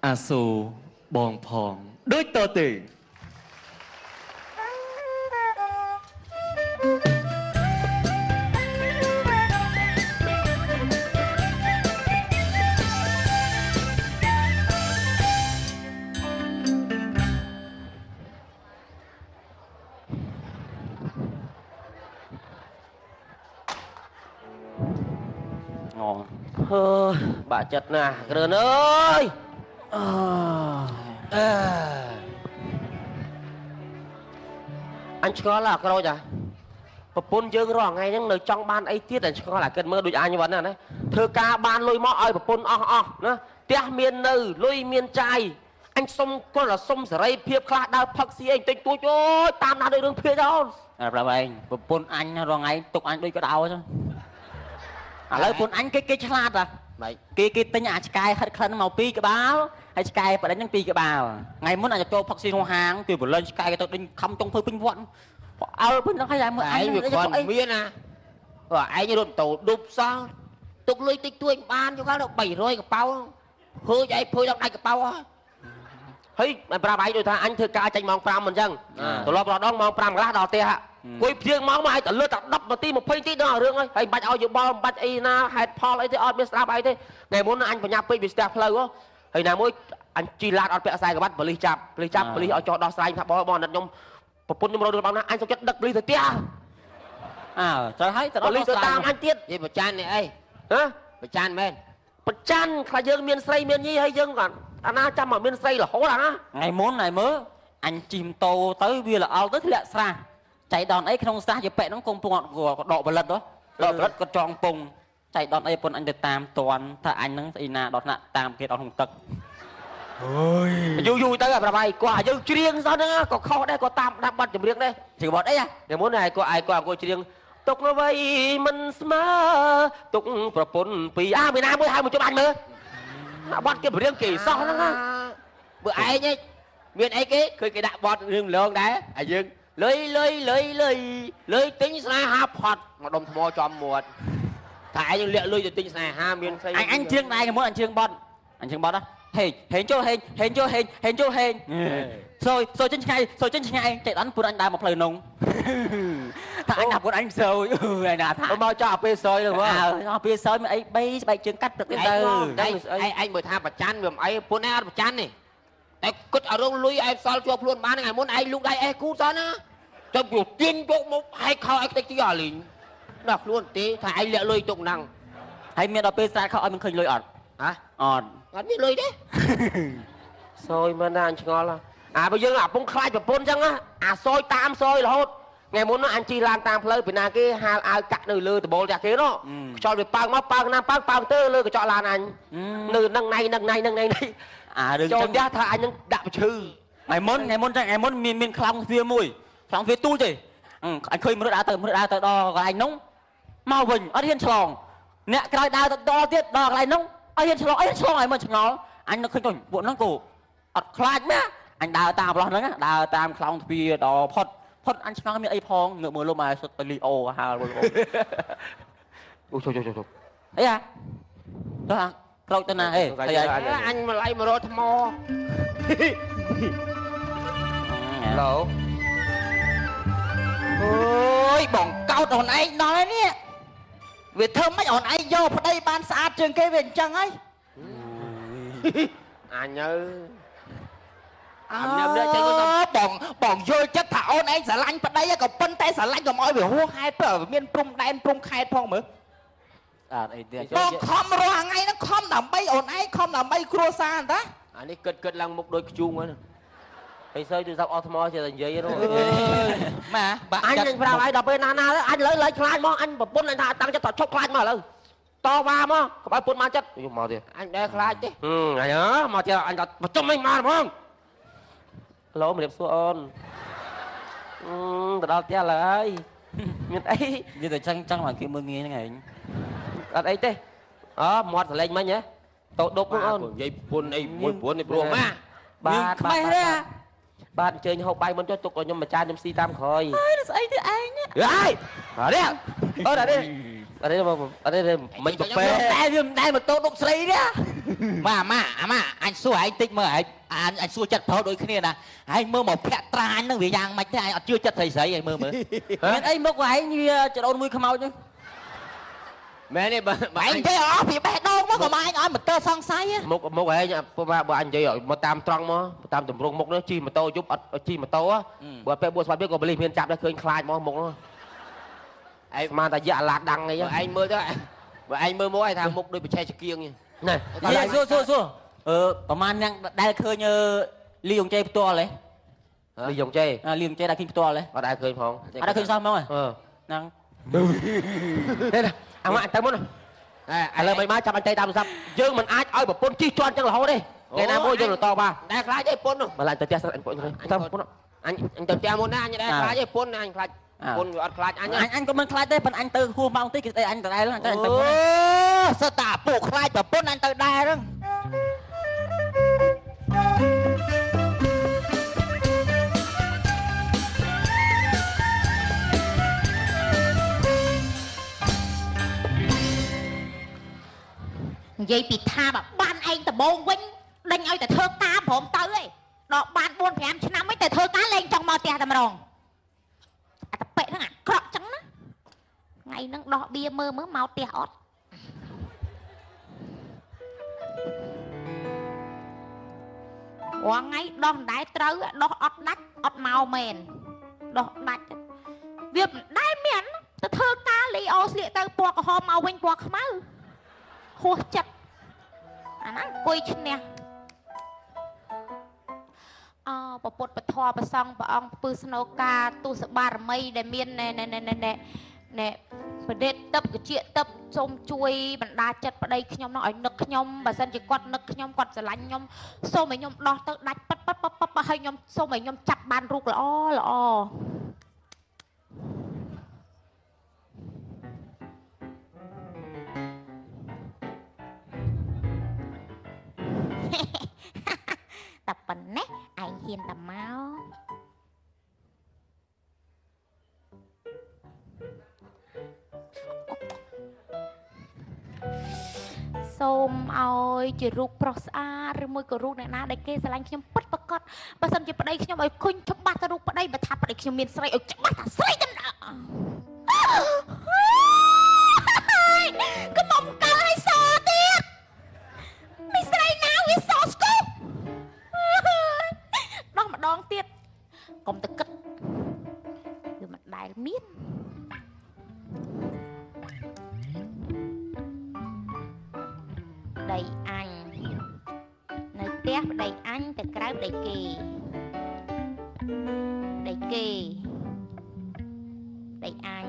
អាសូរបងផងដូចតទៅបាក់ចិត្តណាស់គ្រឿនអើយអញឆ្ងល់អាក្រូចប្រពន្ធយើងរាល់ថ្ងៃហ្នឹងនៅចង់បានអីទៀតអញឆ្ងល់អាគិតមើលដូចអញវ៉ាន់ណាធ្វើការបានលុយមកឲ្យប្រពន្ធអស់ណាផ្ទះមាននៅលុយមានចាយអញសុំគាត់ថាសុំសេរីភាពខ្លះដើរផឹកស៊ីអីតិចតួចអូយតាមណាស់ដូចរឿងភេទអូនប្រាប់ឯងប្រពន្ធអញរាល់ថ្ងៃទុកអញដូចក្តៅចឹងឥឡូវប្រពន្ធអញគេឆ្លាតគេទិញអាឆ្កែហិតក្លិនមក2ក្បាលហើយឆ្កែបដិញហ្នឹង2ក្បាលថ្ងៃមុនអាចចូលផឹកស៊ីក្នុងហាងគេបលិញឆ្កែគេទៅដេញខំចុងធ្វើពេញវត្តអើពេញហ្នឹងហើយមើលឯងវាគាត់មានណាឯងរត់ទៅឌុបសោះទុកលុយតិចតួចបានយកដល់300កប៉ៅហឺចឯងភួយដល់ដាច់កប៉ៅហើយមិនប្រាប់ឯងដូចថាអញធ្វើការចេញម៉ោង5មិនអញ្ចឹងត្រឡប់ដល់ដងម៉ោង5កន្លះដល់ផ្ទះគួយព្រៀងមកឲ្យតែលឺតែ10នាទី20នាទីដល់រឿងហើយបាច់ឲ្យយោបល់បាច់អីណាហេតុផលអីទេអត់មានស្ដាប់អីទេថ្ងៃមុនអញបញ្ញាពេកវាស្ទះផ្លូវហើយណាមួយអញជីឡាតអត់ពាក់ខ្សែក្បាត់ប៉ូលីសចាប់ប៉ូលីសឲ្យចោះដោះស្រាយថាបងអាណិតខ្ញុំប្រពន្ធខ្ញុំរត់ដល់បងណាអញសុំចិត្តដឹកប៉ូលីសទៅផ្ទះត្រូវហើយទៅប៉ូលីសទៅតាមអញទៀតនិយាយប្រចាននេះអីប្រចានមែនប្រចានខ្លះយើងមានស្រីមានញីហើយយើងគាត់អាណាចាំមកមានស្រីរហូតអាណាថ្ងៃមុនហើយមើលអញជីមតោទៅវាល្អល់ទៅធ្លាក់ស្រះចៃដនអីក្នុងស្រះជាប៉ែហ្នឹងកុំពងអត់ដកបលិតដកបលិតក៏ចងពងចៃដនអីប៉ុនអញទៅតាមតន់ថាអញហ្នឹងស្អីណាដល់ថ្នាក់តាមគេដល់ក្នុងទឹកអូយយូរទៅប្រាប់ឯងគាត់យើងច្រៀងសោះហ្នឹងក៏ខុសដែរក៏តាមដាប់បាត់ចម្រៀងដែរច្រៀងបាត់អីតែមុនឯងគាត់អង្គុយច្រៀងទុកអ្វីមិនស្មើទុកប្រពន្ធពីមានណាមួយហើយមកជុំអញមើលបាត់គេចម្រៀងគេសោះហ្នឹងបើឯងមានអីគេឃើញគេដាក់បទរឿងម្លងដែរហើយយើងលុយទិញស្នេហាផត់មកដុំថ្មចំមាត់តែឯងលាក់លុយទៅទិញស្នេហាមានស្អីអញជឿងដែរមុនអញជឿងបត់ហេងចូលហេងចូលសូចេញឆ្ងាយចៃដន្យពួនអញដើរមកផ្លូវនងថាអញថាពួនអញសូយឯណាថាមកចោះពេលសូយទៅមើលអស់ពេលសូយមានអី3ស្បែកជើងកាត់ទឹកទៅឯងមើលថាប្រច័នវាមិនអីពួនឯងអត់ប្រច័នទេតែគិតឲ្យរងលុយឯងសល់ជាប់ខ្លួនបានថ្ងៃមុនឯងលូកដៃអេសគូសោះណាទៅព្រោះទាញយកមកហែកខោឯងតិចទីអាលីងដល់ខ្លួនទេថាឯងលាក់លុយទុកហ្នឹងហើយមានដល់ពេលស្រាតខោឲ្យមិនឃើញលុយអត់អត់មានលុយទេសយមែនណាអញឆ្ងល់បើយើងអាពងខ្លាចប្រពន្ធអញ្ចឹងអាសយតាមសយរហូតថ្ងៃមុនអញជីឡានតាមផ្លូវពីណាគេហាលអាវកាក់នៅលើដបូលចាស់គេនោះខ្យល់វាប៉ើងមកប៉ើងណាប៉ើងទៅលើកញ្ចក់ឡានអញនៅនឹងណៃអារឿងចូលផ្ទះថាអញនឹងដាក់ប្រឈឺថ្ងៃមុនមានខ្លាំងវាមួយខ្លាំងវាទូចទេអញឃើញមនុស្សដើរទៅដល់កន្លែងនោះមកវិញអត់ហ៊ានឆ្លងអ្នកក្រោយដើរទៅដល់ទៀតដល់កន្លែងនោះអត់ហ៊ានឆ្លងឲ្យមកឆ្ងល់អញនឹកឃើញពួកហ្នឹងគូអត់ខ្លាចណាអញដើរតាមប្រឡោះហ្នឹងដើរតាមខ្លោងទ្វារដល់ផុតអញឆ្ងល់មានអីផងងើបមើលលុំឲ្យសុទ្ធទៅលីអូហាលអូចូលអីទៅក្រោកទៅណាអេអញមកឡៃមករកថ្មឡូអូយបងកោតអូនឯងដល់ហើយនេះវាធ្វើម៉េចអូនឯងយកប្តីបានស្អាតជាងគេវាអញ្ចឹងហើយអញចេញទៅបងយល់ចិត្តថាអូនឯងស្រឡាញ់ប្តីក៏ប៉ុន្តែស្រឡាញ់កុំឲ្យវាហួសហេតុទៅមានព្រំដែនព្រំខេត្តផងមើលអត់អីទៀតបងខំរាល់ថ្ងៃហ្នឹងខំដើម្បីអូនឯងខំដើម្បីគ្រួសារតាអានេះគិតឡើងមុខដូចខ្ជូងហ្នឹងហើយសើទូរស័ព្ទអស់ថ្មចេះតែនិយាយហ្នឹងម៉ាបាក់អញនឹងប្រាប់ឲ្យដល់ពេលណាអញលើខ្លាចមកអញប្រពន្ធអញថាតាំងចិត្តឈប់ខ្លាចមកឥឡូវតវ៉ាមកកុំឲ្យពុនមកចិត្តមកទៀតអញដែរខ្លាចទេអញមកទៀតអញក៏ប្រជុំឯងមកហ្មងឡូមរៀបសួរអូនទៅដល់ផ្ទះឡើយមានអីនិយាយទៅចឹងមកគេមើលងាយហ្នឹងឯងអត់អីទេមាត់សលេងមិញហ៎តោដប់ហ្នឹងអូននិយាយពុនអីមួយព្រួននេះព្រោះម៉ាបាទអញ្ជើញហូបបាយមុនចុះទុកឲ្យខ្ញុំមួយចានខ្ញុំស៊ីតាមក្រោយអើស្អីទៅឯងនេះហើយអត់ទេអត់ទេមិនទៅពេលតែវាមិនដែលមកតោដប់ស្រីទេ ម៉ាអញសួរឯងតិចមើលអញសួរចិត្តប្រុសដូចគ្នាណាឯងមើលមកភ័ក្រត្រាញហ្នឹងវាយ៉ាងម៉េចទេឯងអត់ជឿចិត្តស្រីឯងមើលមានអីមុខឯងវាចដូនមួយខ្មោចហ្នឹងមែនទេបើឯងនិយាយអស់ពីបេះដូងមកក៏មកឯងឲ្យម៉ូទ័រសង្ស័យមុខឯងបើអញនិយាយមកតាមត្រង់មកតាមទម្រង់មុខនោះជិះម៉ូតូយប់អត់ជិះម៉ូតូបើពេលបួសស្វាត់វាក៏បលិសមានចាប់ដែរឃើញខ្លាចមកមុខនោះឯងមកតែយកអាឡាដាំងអីឯងមើលទៅបើឯងមើលមកឯងថាមុខដូចបច្ចេកគៀងណែសួរប្រហែលយ៉ាងដែលឃើញលីយ៉ុងជេផ្ទាល់ហ៎លីយ៉ុងជេលីយ៉ុងជេដែលឃើញផ្ទាល់ហ៎អត់ដែលឃើញផងអត់ដែលឃើញសោះហ្មងហ្នឹងអាម៉ាក់ទៅមុនឥឡូវមិនមកចាប់អញទៅតាមទូរស័ព្ទយើងមិនអាចឲ្យប្រពន្ធជិះជាន់ចឹងរហូតទេថ្ងៃណាមួយយើងទៅតបដែរខ្លាចទេប្រពន្ធនោះបើឡាញទៅផ្ទះសិនអញប្រពន្ធទៅប្រពន្ធអញទៅផ្ទះមុនណាអញដែរខ្លាចទេប្រពន្ធអញខ្លាចប្រពន្ធវាអត់ខ្លាចអញក៏មិនខ្លាចទេប៉ុន្តែអញទៅហួសម៉ោងតិចគេស្ដីអញទៅដែរហ្នឹងអញទៅមុនអូសិតតាពួកខ្លាចប្រពន្ធអញទៅដែរហ្នឹងនិយាយពីថាបានឯងដំបងវិញដេញឲ្យតែធ្វើការព្រមទៅឯងដល់បាន 4-5 ឆ្នាំមិនតែធ្វើការលេងចង់មកផ្ទះតែម្ដងអាតពេហ្នឹងអាក្រក់ចឹងណាថ្ងៃហ្នឹងដោះបៀមើលមកផ្ទះអត់រាល់ថ្ងៃដោះមិនដែលត្រូវដោះអត់ដាច់អត់មកមែនដោះដាច់វាមិនដែលមានទៅធ្វើការលីអូស្លៀកទៅពណ៌ក្រហមមកវិញពណ៌ខ្មៅហួសចិត្តអាហ្នឹងអង្គុយឈ្នះពពុទ្ធពធប្រសង់ព្រះអង្គពឺស្នោកាទុសបារមីដែលមានណែប្រដេតទឹកកជាទឹកសូមជួយបណ្ដាចិត្តប្តីខ្ញុំនោះឲ្យនឹកខ្ញុំបើសិនជាគាត់នឹកខ្ញុំគាត់ស្រឡាញ់ខ្ញុំសូមឲ្យខ្ញុំដោះទៅដាច់ប៉ិតឲ្យខ្ញុំសូមឲ្យខ្ញុំចាប់បានរូបល្អតែប៉ុណ្ណេះឯងហ៊ានតែមកសូមឲ្យជារូបប្រុសស្អាតឬមួយក៏រូបអ្នកណាដែលគេស្រឡាញ់ខ្ញុំពិតប្រាកដបើសិនជាប្តីខ្ញុំឲ្យឃើញច្បាស់ទៅរូបប្តីបើថាប្តីខ្ញុំមានស្រីឲ្យច្បាស់ថាស្រីទៅកុំមកកើឲ្យសទៀតមានស្រីណាវាសស្គូដោះម្ដងទៀតកុំទៅគិតវាមិនដែលមានប្តីអញនៅផ្ទះប្តីអញទៅក្រៅប្តីគេប្តីគេប្តីអញ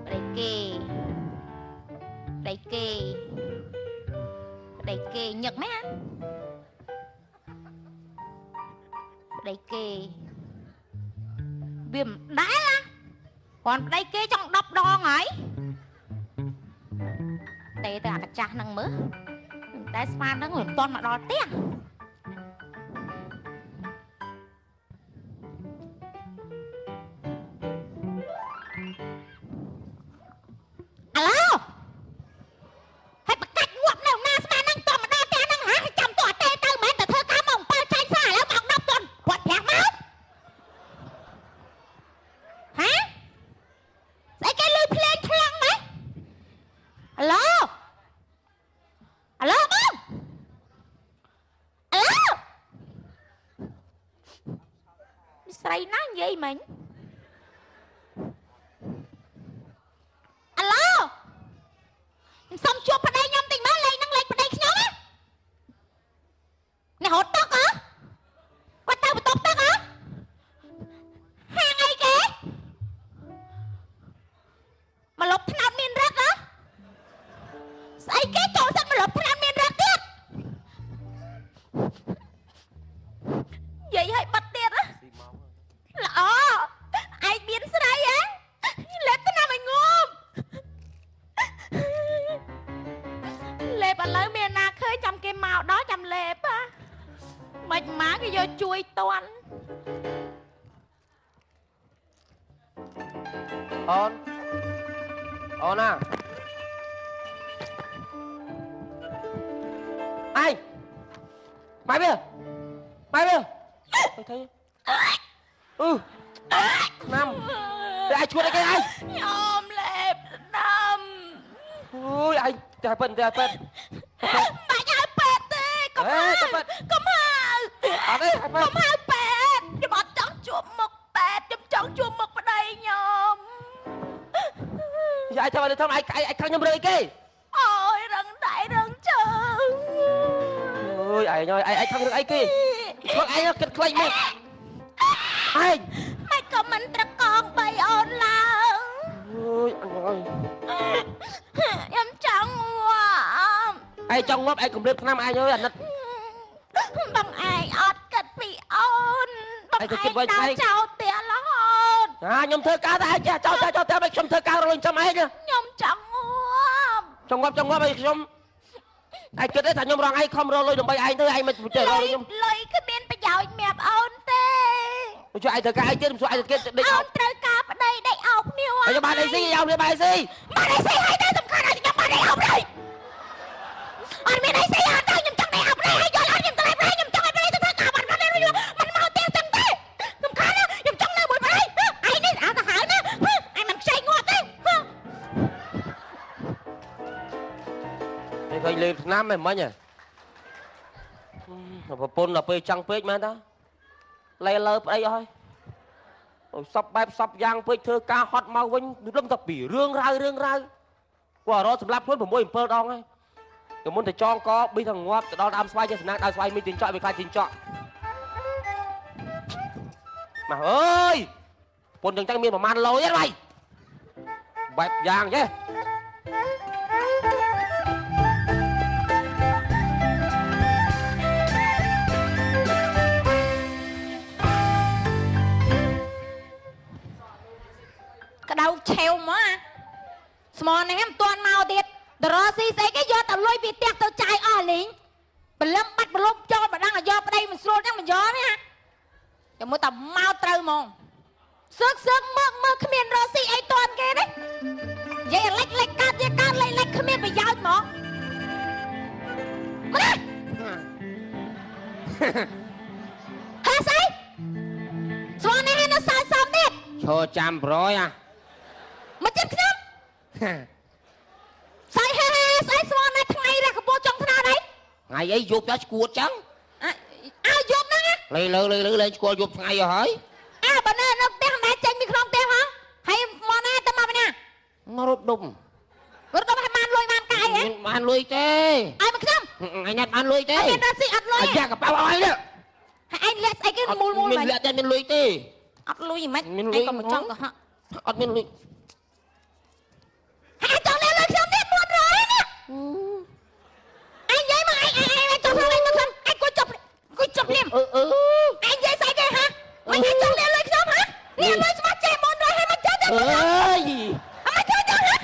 ប្តីគេប្តីគេប្តីគេញឹកមែនប្តីគេវាមិនដែលគាត់ប្តីគេចង់10ដងហើយតែអាកាចាស់ហ្នឹងមើលតែស្មានហ្នឹងមិនទាន់មកដល់ផ្ទះអាឡូហើយបកាច់ងាប់នៅណាស្មានហ្នឹងតមកដល់ផ្ទះហ្នឹងហ่าចាំតទេទៅមិនទៅធ្វើការមក7ចាញ់សារឥឡូវមក10ទាន់គាត់ប្រាក់មកហ៎ស្អីគេលុយភ្លេងថ្លង់ម៉េចអាឡូបងអាឡូស្រីណានិយាយមិញអាឡូខ្ញុំសុំជួបប្តីខ្ញុំតិចមើលលេខហ្នឹងលេខប្តីខ្ញុំណាអ្នករត់ទឹកហ៎គាត់ទៅបន្ទប់ទឹកហ៎ហាងអីគេមកលុបថ្នោតមានរឹកហ៎ស្អីគេចូលសិនមកលុបថ្នោតមានរឹកទៀតនិយាយឲ្យបាត់ទៀតណាល្អឯងមានស្រីហ៎លេបទៅណាមកងុំលេបឥឡូវមានណាឃើញចាំគេមកដល់ចាំលេបហ៎មិនមកគេយកជួយតន់អូនណា Mày bây giờ thấy Năm để ai chuột đây cái ai nhom lẹp Năm ôi anh trời phân mày ai pet thế có hai ở đây hai phân có hai pet nhưng mà chẳng chuột mực pet chẳng chuột mực vào đây nhom giờ ai theo ai khăn nhầm rơi kì ôi răng đại răng trơn ôi ai nói ai khăn được ai kì con ai nó kịch clay mẹ ai mày có mình tra con bay ôn lang ôi anh ơi em chẳng ngoạm ai trong ngóp ai cùng đêm năm ai nhớ anh nít bằng ai ọt kịch bị ôn bằng ai đào chào tiền là hôn nhom thơ ca ta cha cho ta mày trong thơ ca rồi cho mày nhá nhom chẳng ngoạm trong ngóp ai trong ai kịch đấy thằng nhom rong ai không rồi lôi đừng bay ai tới ai mà trời rồi nhom lôi cái biên bây giờ mẹp ôn tê cho ai thơ ca ai chết cho ai kia đi ôn trời ca ở đây đây ốc niêu ai cho ba đây xí nhau đi ba xí ba đây xí hay đây tầm khăn này nhom ba đây ốc đây anh bên đây xí anh đây nhom chẳng đây ốc đây hay giờ anh nhom chẳng đây nhom chẳng đây tầm khăn cả mình đây mình mau tiêu chẳng thế tầm khăn á nhom chẳng đây buổi đây ai này à ta hại nè ai mình say ngọt đấy đây phải lên năm mày mới nhỉ mà pôn là pe trăng pe mà ta lấy lợp đây thôi sắp bẹp sắp giang pe thơ ca hot mau vinh lâm tập bỉ rương rau quả đó sầm lap luônผมมวยเปิดดองไงcái môn thể cho có bây thằng ngoap đó đam xoay cho sẵn đam xoay mi tiền chọi về khai tiền chọi mà ơi pôn đừng trang miên mà man lôi hết mày bẹp giang chứ cái đầu treo mà small này em toàn màu tiệt rồi xí xí cái do tao lôi bị tẹt tao chạy ở lính mình lâm bắt mình lốp cho mà đang là do ở đây mình xô đang mình gió đấy ha cho mỗi tao mau trâu mong sức mơ khmer rồi xí ấy toàn kia đấy vậy lách cát lách khmer bị giao mà mà đây hả xí small này nó sai sao tiệt cho chăm rồi à mà chết không sai small này thằng này ra cái bộ trong thằng nào đấy ngày ấy dục cho cuột trắng ai dục nó á lấy cuột dục ngày rồi hỡi bà nè nó té thằng này tranh mi không té hả hay món này tao mà bên nè nó rút đùng rồi có phải man lôi man cài ấy man lôi tê ai mà không ngày nhặt man lôi tê anh ra xí ắt lôi ra gặp bao ai đó anh lẹ cái mùi mình mày lẹ cho mình lôi tê ắt lôi gì mấy mình anh còn một trong cả hả ắt mình lôi anh cho lên không biết buồn rồi nè anh vậy mà anh cho lên anh coi chụp liêm anh vậy sai cái hả mày cho lên không hả liêm lên mà chơi môn rồi hay mà chơi được ơi mày chơi được hả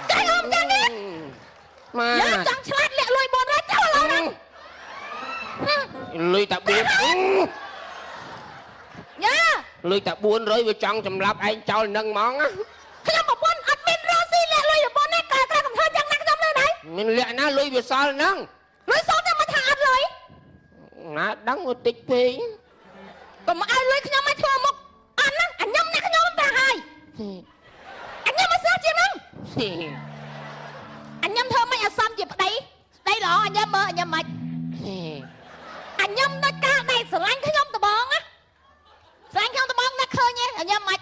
cái ôm chẳng đi mà nhớ chẳng chát lẹ lôi bồn ra cháu lâu nè lôi ta buồn nhớ lôi ta buồn rồi vừa trong sầm lấp anh cho nâng món á cái mà bồn admin Rosie lẹ lôi bồn này cài cầm hơi chẳng nặng trong nơi này mình lẹ nó lôi vừa sao nâng lôi sao cho mà thằng ăn lôi nó đắng một tích phí còn mà ai lôi cái nhóm mai thua một ăn á anh nhâm nè cái nhóm ta hai anh nhâm mà sao chị nâng anh nhâm thơ mấy anh xăm gì đây lọ anh nhâm mày anh nhâm nó ca đây sờ lanh cái nhóm tụi bọn á sờ lanh không tụi bọn nó khơi nha anh nhâm mày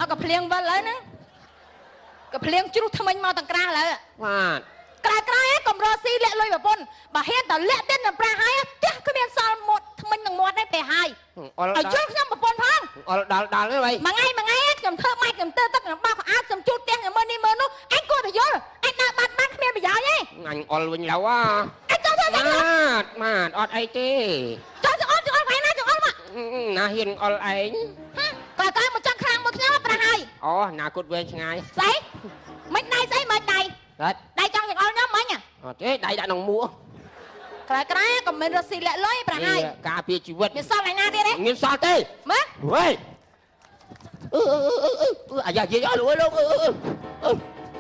cái phèn vỡ lớn nữa cái phèn chú thằng mình mau thằng ca lại cái còn Rosie lẹ lôi vào bồn bà hiện tao lẹ tên là pra hai á tiếc cái miếng sao một thằng mình thằng một này phải hai ở trước nhóm một bồn phong đào đấy vậy mà ngay á cầm thơ mai cầm tơ tất cả bao áo cầm chút tiếng mơ đi mơ nó anh coi được vô anh đã bắt cái miếng bây giờ nhé anh ol bình lâu á anh cho mà ọt ai tê cho phải mà na hiền ol anh coi một trăm khang một nhóm pra hai na cột về ngay sấy mấy này đây trong những ol nhóm mấy nhỉ thế đây đã nòng mua cái còn mình Rosie lẹ lôi pra hai cà phê chỉ vật miếng sao lại na đi đấy miếng sao tê mất喂អាយ៉ាយាយអើលួយលោក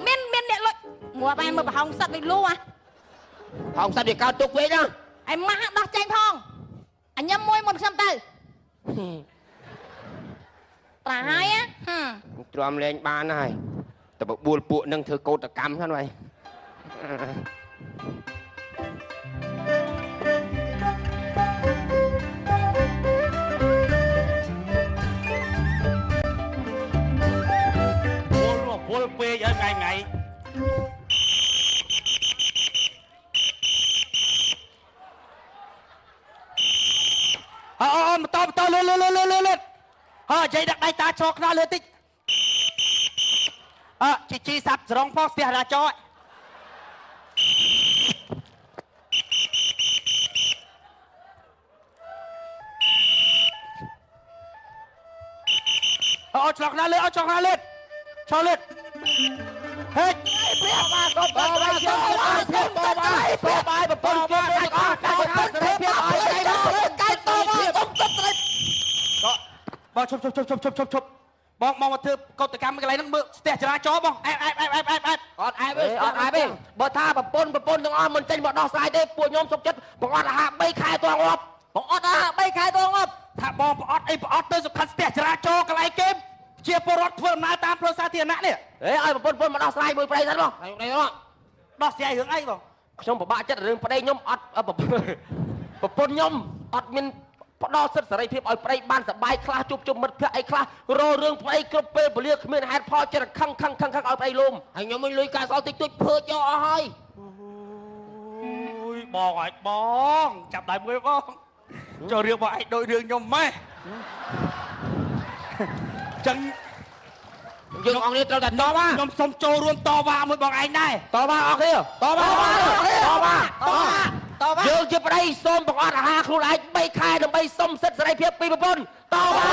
មានអ្នកលុយមួបែមើលប្រហោងសัตว์ដូចលូហ៎ ហោងសัตว์វាកើតទុកវិញណា ឯម៉ាស់ដោះចេញផងអញញឹមមួយមុនខ្ញុំទៅត្រាហើយទ្រាំលេងបានហើយតែបបួលពួកនឹងធ្វើកោតកម្មហ្នឹងហើយពលពេកហើយថ្ងៃអូម៉ូតូលឿនហើយជ័យដាក់ដៃតាឈរខ្នល់លឿនតិចជីសាប់សរងផងស្ទះរាចរឆ្លងខ្នល់លឿនឆ្លងខ្នល់លឿនឈរលឿនហេព្រាបមកតបបាយប្រពន្ធជួយអស់កាច់ខាងសេរីភាពអស់កាច់តបបងទប់ត្រីបងឈប់បងមកធ្វើកោតកម្មកន្លែងហ្នឹងមើលស្ទះចរាចរណ៍បងអែបអត់អែបទេបើថាប្រពន្ធទាំងអស់មិនចេញមកដោះស្រាយទេពួកខ្ញុំសុកចិត្តបងអត់អាហារ3ខែតងងាប់បងអត់អាហារ3ខែតងងាប់ថាបងប្រអត់អីប្រអត់ទៅសុខស្ទះចរាចរណ៍កន្លែងគេជាពលរដ្ឋធ្វើដំណើរតាមផ្លូវសាធារណៈនេះឲ្យប្រពន្ធមកដោះស្រាយមួយប្រៃសិនបងដោះស្រាយរឿងអីបងខ្ញុំពិបាកចិត្តរឿងប្តីខ្ញុំអត់ប្រពន្ធខ្ញុំអត់មានផ្ដល់សិទ្ធិសេរីភាពឲ្យប្តីបានសប្បាយខ្លះជួបជុំមិត្តភក្តិអីខ្លះរោរឿងប្តីគ្រប់ពេលវេលាគ្មានហេតុផលចិត្តខឹងឲ្យប្តីលំហើយខ្ញុំមិនលុយកាសអត់តិចតួចភើចយកអស់ហើយអូយបងអាចបងចាប់ដៃមួយបងចូលរឿងបងឯងដូចរឿងខ្ញុំម៉េះចឹងយើងអង្គនេះត្រូវតែតវ៉ាខ្ញុំសុំចូលរួមតវ៉ាមួយបងឯងដែរតវ៉ាអស់គ្នាតវ៉ាយើងជាប្តីសូមបង្អត់អាហារខ្លួនឯង3ខែដើម្បីសុំសិទ្ធិសេរីភាពពីប្រពន្ធតវ៉ា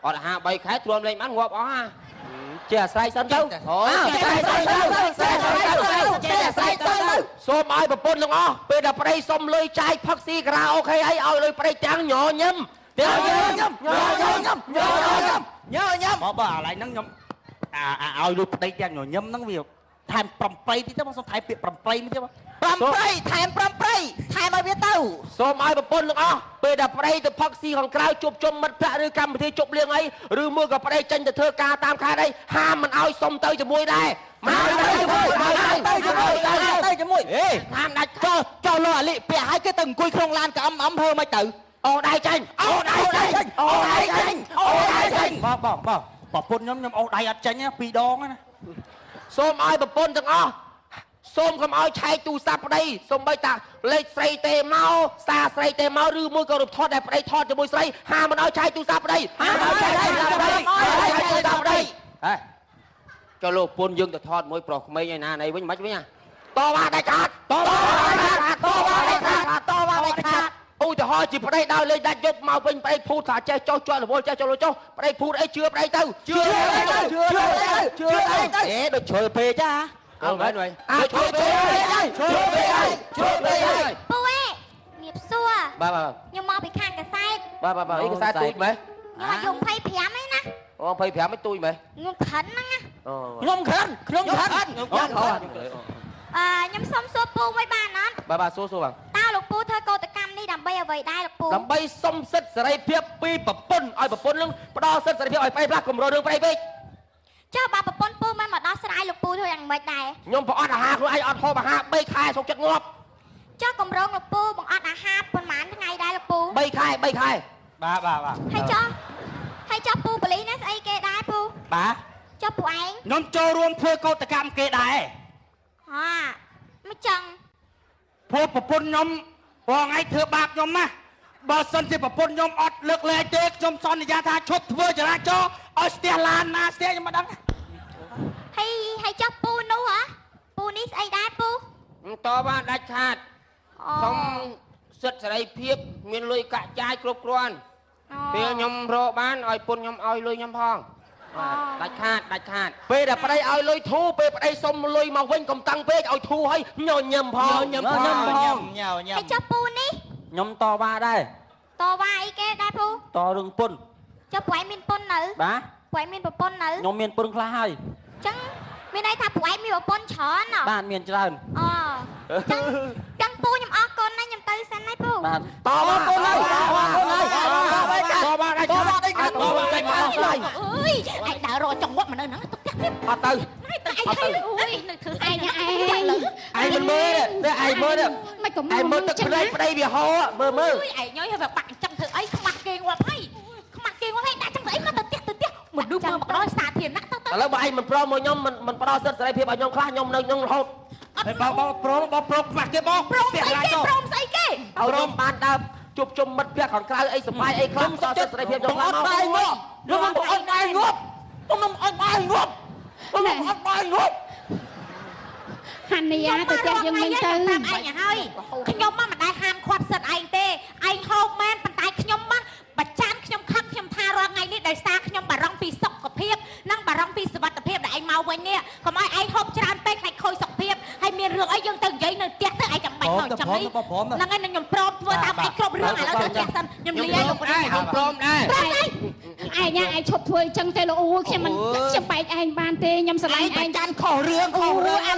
អត់អាហារ3ខែទ្រាំលេងបានងាប់អស់ហ่าជាអាស្រ័យសិនទៅសូមឲ្យប្រពន្ធទាំងអស់ពេលដែលប្តីសុំលុយចាយផឹកស៊ីការ៉ាអូខេឲ្យលុយប្តីទាំងញញឹមមកបើអាឡៃហ្នឹងខ្ញុំឲ្យលុយប្តីទាំងញញឹមហ្នឹងវាថែម8ទៀតទៅបងសុំថែមពាក្យ8នេះទៀតបង8ថែមឲ្យវាទៅសូមឲ្យប្រពន្ធទាំងអស់ពេលដែលប្តីទៅផឹកស៊ីខាងក្រៅជួបជុំមិត្តភក្តិឬកម្មវិធីជប់លៀងអីឬមួយក៏ប្តីចេញទៅធ្វើការតាមខេត្តអីហាមមិនឲ្យសុំទៅជាមួយដែរមកទៅជាមួយហាមដាច់ចុះលោអាលីពាក់ឲ្យគេទៅអង្គុយក្នុងឡានកអមហើមិនទៅអូដៃចាញ់បងប្រពន្ធខ្ញុំអូដៃអត់ចាញ់2ដងណាសូមឲ្យប្រពន្ធទាំងអស់សូមកុំឲ្យឆែកទូរស័ព្ទប្តីសូម្បីតាលេខស្រីទេមកសារស្រីទេមកឬមួយក៏រូបថតដែលប្តីថតជាមួយស្រីហាមមិនឲ្យឆែកទូរស័ព្ទប្តីចូលលោកពុនយើងទៅថតមួយប្រុសក្មេងឯណាណៃវិញមិនវិញតវ៉ាដាច់ខាតឧទាហរណ៍ជាប្តីដើរលេងដាច់យប់មកវិញប្តីភូតថាចេះចុះជាប់រវល់ចេះចុះលុយចុះប្តីភូតអីជឿប្តីទៅជឿដូចជ្រុលពេកចាអើមែនហើយជ្រុលពេកពូអេងៀបសួរបាទខ្ញុំមកពីខាងកសែតបាទអីកសែតទូចមែនខ្ញុំអាយុ25ឯណាអូ25មិនទូចមែនខ្ញុំខិនហ្នឹងណាខ្ញុំខិនខ្ញុំសុំសួរពូមួយបានអត់បាទសួរបងតើលោកពូធ្វើកោតកម្មនេះដើម្បីអ្វីដែរលោកពូដើម្បីសុំសិទ្ធិសេរីភាពពីប្រពន្ធឲ្យប្រពន្ធនឹងផ្ដល់សិទ្ធិសេរីភាពឲ្យប្តីខ្លះកុំរករឿងប្តីពេកចុះបើប្រពន្ធពូមិនមកដោះស្រាយលោកពូធ្វើយ៉ាងម៉េចដែរខ្ញុំប្រអត់អាហារខ្លួនឯងអត់ហូបអាហារ3ខែសុខចិត្តងាប់ចុះកម្រងលោកពូបង្អត់អាហារប៉ុន្មានថ្ងៃដែរលោកពូ3ខែបាទហើយចុះពូបលីណាស្អីគេដែរពូបាទចុះពូឯងខ្ញុំចូលរួមធ្វើកោតកម្មគេដែរមិនចឹងព្រោះប្រពន្ធខ្ញុំបងឯងធ្វើបាបខ្ញុំណាបើសិនជាប្រពន្ធខ្ញុំអត់លើកលែងទេខ្ញុំសន្យាថាឈប់ធ្វើចរាចរណ៍ឲ្យស្ទះឡានណាស្ទះខ្ញុំមិនដឹងហើយចុះពូនោះហ៎ពូនេះស្អីដែរពូតបានដាច់ខាតសុំសិទ្ធិសេរីភាពមានលុយកាក់ចាយគ្រប់គ្រាន់ពេលខ្ញុំរកបានឲ្យពុនខ្ញុំឲ្យលុយខ្ញុំផងដាច់ខាតពេលដែលប្តីឲ្យលុយធូរពេលប្តីសុំលុយមកវិញកុំតាំងពេកឲ្យធូរឲ្យញញឹមផងហើយចុះពូនេះខ្ញុំតវ៉ាដែរ តវ៉ាអីគេដែរពូ តរឿងពុន ចុះព្រោះឯងមានពុននៅ បាទ ព្រោះឯងមានប្រពន្ធនៅ ខ្ញុំមានពុនខ្លះហើយ ចឹងមានន័យថាព្រោះឯងមានប្រពន្ធច្រើនហ៎ បាទមានច្រើន អូចឹងពូខ្ញុំអរគុណណាស់ខ្ញុំទៅសិនហើយពូ បាទតវ៉ាពុនហើយតវ៉ាពុនហើយតវ៉ាដៃកាត់តវ៉ាដៃកាត់តវ៉ាដៃកាត់ដៃ អើយឯងដើររកចង្វាក់មកនៅហ្នឹងទុកផ្ទះទៀត អត់ទៅ ហើយតែឯងហើយអូយនៅធ្វើស្អីណាឯង ឯងមិនមើលទេឯងមើលទេ មិនក៏ ឯងមើលទឹកប្តីប្តីវាហោមើលមើល អើយឯងហើយវាបាក់អញ្ចឹងធ្វើអីខ្មាស់គេងាប់ហើយខ្មាស់គេងាប់ហើយដាក់ចឹងទៅអីមកទៅផ្ទះមនុស្សមើលមកដល់សាធារណៈទៅ ឥឡូវបើឯងមិនព្រមមកខ្ញុំមិនផ្ដល់សិទ្ធិសេរីភាពឲ្យខ្ញុំខ្លះខ្ញុំនៅខ្ញុំរហូត ហើយបងប្រុសខ្មាស់គេបង ព្រមស្អីគេព្រមស្អីគេ ឲ្យខ្ញុំបានដើរជួបជុំមិត្តភក្តិខាងក្រៅអីសុបាយអីខ្លះផ្ដល់សិទ្ធិសេរីភាពខ្ញុំខ្លះមកខ្ញុំមិនអត់បាយងាប់ខ្ញុំមិនអត់បាយងាប់ខ្ញុំមិនអត់បាយងាប់ ហានីយ៉ាទៅផ្ទះយើងមិញទៅ ឯងហើយខ្ញុំមកមិនដែលហាមឃាត់សិទ្ធឯងទេឯងហូបមែនប៉ុន្តែខ្ញុំមកបច្ចានខ្ញុំខឹកខ្ញុំថារាល់ថ្ងៃនេះដោយសារខ្ញុំបារម្ភពីសុខភាពនិងបារម្ភពីសុវត្ថិភាពដែលឯងមកវិញនេះកុំឲ្យឯងហូបច្រើនពេកខ្លាចខូចសុខភាពហើយមានរឿងអីយើងទៅនិយាយនៅផ្ទះទៅឯងចាំបាច់មកចាំនេះហ្នឹងហើយខ្ញុំព្រមធ្វើតាមឯងគ្រប់រឿងឥឡូវទៅផ្ទះសិនខ្ញុំលាយក ខ្ញុំព្រមដែរ ឯងឯងឈប់ធ្វើអញ្ចឹងទេលោកអូខ្ញុំមិនខ្ញុំបែកឯងបានទេខ្ញុំស្រឡាញ់ឯង ចានខុសរឿងខុសរឿង ឥ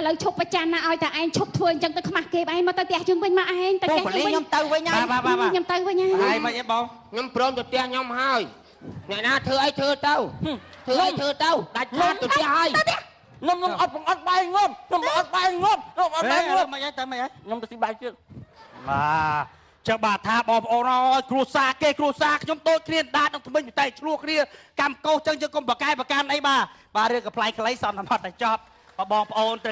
ឡូវឈប់ប្រចាំណាឲ្យតែឯងឈប់ធ្វើអញ្ចឹងទៅខ្មាស់គេឯងមកទៅផ្ទះយើងវិញមកឯងទៅផ្ទះយើងវិញ ខ្ញុំទៅវិញហើយខ្ញុំទៅវិញ ហើយមិនអីបង ខ្ញុំព្រមទៅផ្ទះខ្ញុំហើយអ្នកណាធ្វើអីធ្វើទៅធ្វើអីធ្វើទៅដាច់ខាតទៅផ្ទះហើយខ្ញុំអត់បាយងប់ខ្ញុំអត់បាយងប់ខ្ញុំអត់បាយងប់ មិនអីទៅមិនអី ខ្ញុំទៅស៊ីបាយទៀត បាទចាំបាទថាបងប្អូនអើយគ្រួសារគេគ្រួសារខ្ញុំដូចគ្នាដាតនឹងថ្មិញតែឆ្លោះគ្នាកម្មកោសចឹងយើងកុំបកកាយបកានអីបាទរឿងកំ pl ៃខ្លីសន្មតតែចប់បងប្អូនត្រូវ